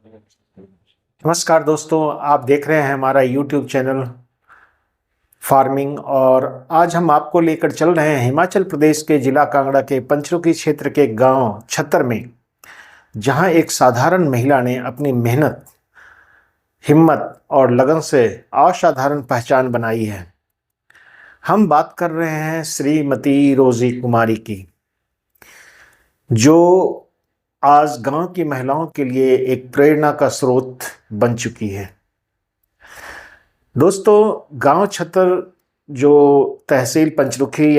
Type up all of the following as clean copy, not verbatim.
नमस्कार दोस्तों, आप देख रहे हैं हमारा यूट्यूब चैनल फार्मिंग। और आज हम आपको लेकर चल रहे हैं हिमाचल प्रदेश के जिला कांगड़ा के पंचरुखी क्षेत्र के गांव छत्तर में, जहां एक साधारण महिला ने अपनी मेहनत, हिम्मत और लगन से असाधारण पहचान बनाई है। हम बात कर रहे हैं श्रीमती रोजी कुमारी की, जो आज गांव की महिलाओं के लिए एक प्रेरणा का स्रोत बन चुकी है। दोस्तों, गांव छत्तर जो तहसील पंचरुखी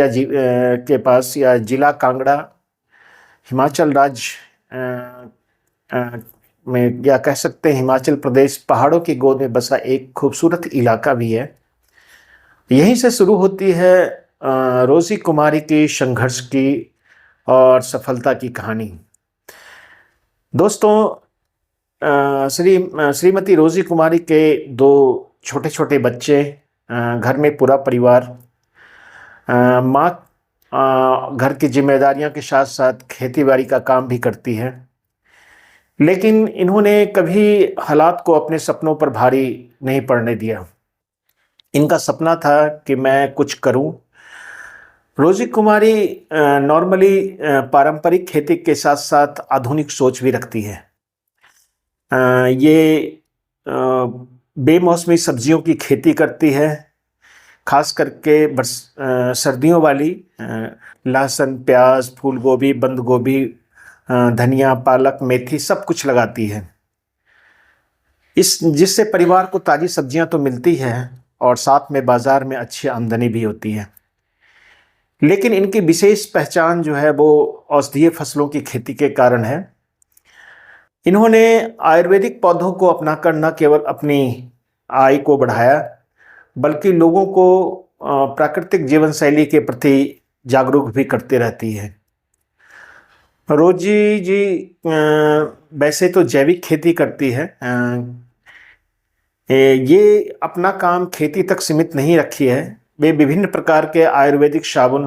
के पास या जिला कांगड़ा हिमाचल राज्य में, या कह सकते हैं हिमाचल प्रदेश पहाड़ों की गोद में बसा एक खूबसूरत इलाका भी है। यहीं से शुरू होती है रोजी कुमारी की संघर्ष की और सफलता की कहानी। दोस्तों, श्रीमती रोजी कुमारी के दो छोटे छोटे बच्चे, घर में पूरा परिवार, माँ घर की जिम्मेदारियों के साथ साथ खेतीबाड़ी का काम भी करती है। लेकिन इन्होंने कभी हालात को अपने सपनों पर भारी नहीं पड़ने दिया। इनका सपना था कि मैं कुछ करूं। रोजी कुमारी नॉर्मली पारंपरिक खेती के साथ साथ आधुनिक सोच भी रखती है। ये बेमौसमी सब्जियों की खेती करती है, खास करके सर्दियों वाली। लहसुन, प्याज, फूल गोभी, बंद गोभी, धनिया, पालक, मेथी सब कुछ लगाती है। जिससे परिवार को ताज़ी सब्जियां तो मिलती है और साथ में बाज़ार में अच्छी आमदनी भी होती है। लेकिन इनकी विशेष पहचान जो है वो औषधीय फसलों की खेती के कारण है। इन्होंने आयुर्वेदिक पौधों को अपनाकर न केवल अपनी आय को बढ़ाया, बल्कि लोगों को प्राकृतिक जीवन शैली के प्रति जागरूक भी करते रहती है। रोजी जी वैसे तो जैविक खेती करती है। ये अपना काम खेती तक सीमित नहीं रखी है। वे विभिन्न प्रकार के आयुर्वेदिक साबुन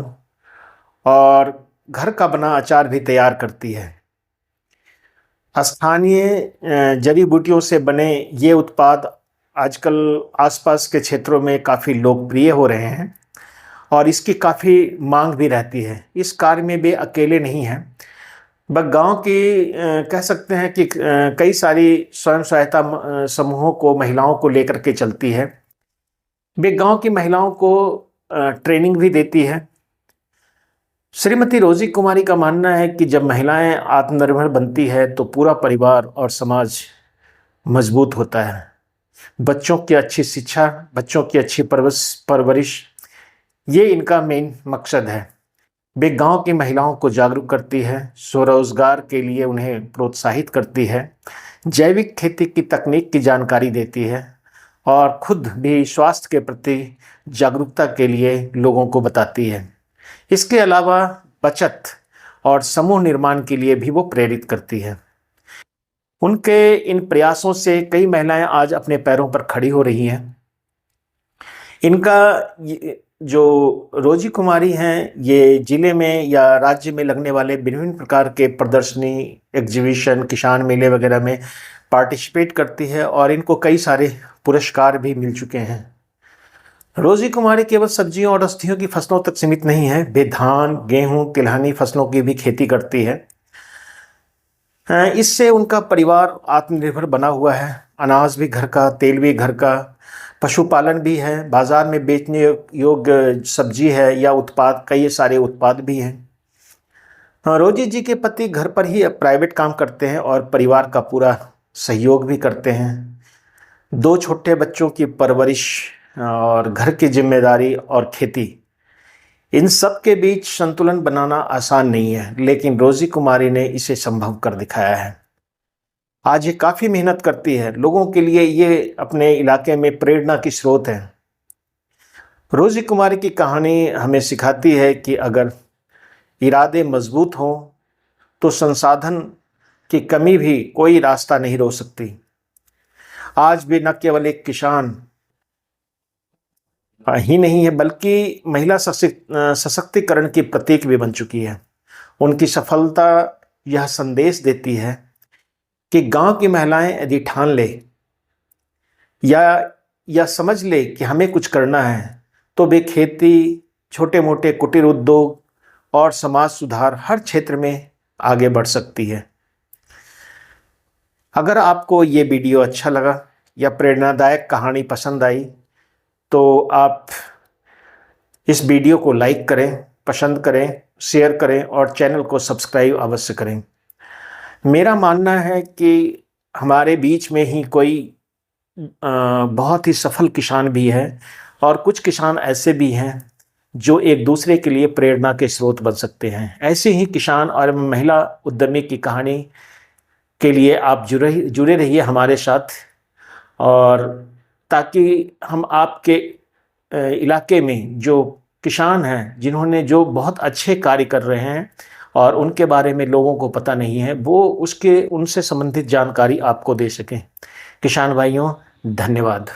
और घर का बना अचार भी तैयार करती है। स्थानीय जड़ी बूटियों से बने ये उत्पाद आजकल आसपास के क्षेत्रों में काफ़ी लोकप्रिय हो रहे हैं और इसकी काफ़ी मांग भी रहती है। इस कार्य में वे अकेले नहीं हैं, बस गांव की कह सकते हैं कि कई सारी स्वयं सहायता समूहों को, महिलाओं को लेकर के चलती है। वे गांव की महिलाओं को ट्रेनिंग भी देती है। श्रीमती रोजी कुमारी का मानना है कि जब महिलाएं आत्मनिर्भर बनती है तो पूरा परिवार और समाज मजबूत होता है। बच्चों की अच्छी शिक्षा, बच्चों की अच्छी परवरिश, ये इनका मेन मकसद है। वे गांव की महिलाओं को जागरूक करती है, स्वरोजगार के लिए उन्हें प्रोत्साहित करती है, जैविक खेती की तकनीक की जानकारी देती है और खुद भी स्वास्थ्य के प्रति जागरूकता के लिए लोगों को बताती है। इसके अलावा बचत और समूह निर्माण के लिए भी वो प्रेरित करती है। उनके इन प्रयासों से कई महिलाएं आज अपने पैरों पर खड़ी हो रही हैं। इनका जो रोजी कुमारी हैं, ये जिले में या राज्य में लगने वाले विभिन्न प्रकार के प्रदर्शनी, एग्जीबिशन, किसान मेले वगैरह में पार्टिसिपेट करती है और इनको कई सारे पुरस्कार भी मिल चुके हैं। रोजी कुमारी केवल सब्जियों और औषधियों की फसलों तक सीमित नहीं है, वे धान, गेहूं, तिलहनी फसलों की भी खेती करती है। इससे उनका परिवार आत्मनिर्भर बना हुआ है। अनाज भी घर का, तेल भी घर का, पशुपालन भी है, बाजार में बेचने योग्य सब्जी है या उत्पाद, कई सारे उत्पाद भी हैं। रोजी जी के पति घर पर ही प्राइवेट काम करते हैं और परिवार का पूरा सहयोग भी करते हैं। दो छोटे बच्चों की परवरिश और घर की जिम्मेदारी और खेती, इन सब के बीच संतुलन बनाना आसान नहीं है, लेकिन रोजी कुमारी ने इसे संभव कर दिखाया है। आज ये काफ़ी मेहनत करती है। लोगों के लिए ये अपने इलाके में प्रेरणा की स्रोत है। रोजी कुमारी की कहानी हमें सिखाती है कि अगर इरादे मजबूत हों तो संसाधन की कमी भी कोई रास्ता नहीं रोक सकती। आज भी न केवल एक किसान ही नहीं है, बल्कि महिला सशक्तिकरण की प्रतीक भी बन चुकी है। उनकी सफलता यह संदेश देती है कि गांव की महिलाएं यदि ठान ले या समझ ले कि हमें कुछ करना है, तो वे खेती, छोटे मोटे कुटीर उद्योग और समाज सुधार हर क्षेत्र में आगे बढ़ सकती है। अगर आपको ये वीडियो अच्छा लगा या प्रेरणादायक कहानी पसंद आई तो आप इस वीडियो को लाइक करें, पसंद करें, शेयर करें और चैनल को सब्सक्राइब अवश्य करें। मेरा मानना है कि हमारे बीच में ही कोई बहुत ही सफल किसान भी है और कुछ किसान ऐसे भी हैं जो एक दूसरे के लिए प्रेरणा के स्रोत बन सकते हैं। ऐसे ही किसान और महिला उद्यमी की कहानी के लिए आप जुड़े रहिए हमारे साथ, और ताकि हम आपके इलाके में जो किसान हैं जिन्होंने जो बहुत अच्छे कार्य कर रहे हैं और उनके बारे में लोगों को पता नहीं है, वो उनसे संबंधित जानकारी आपको दे सकें। किसान भाइयों, धन्यवाद।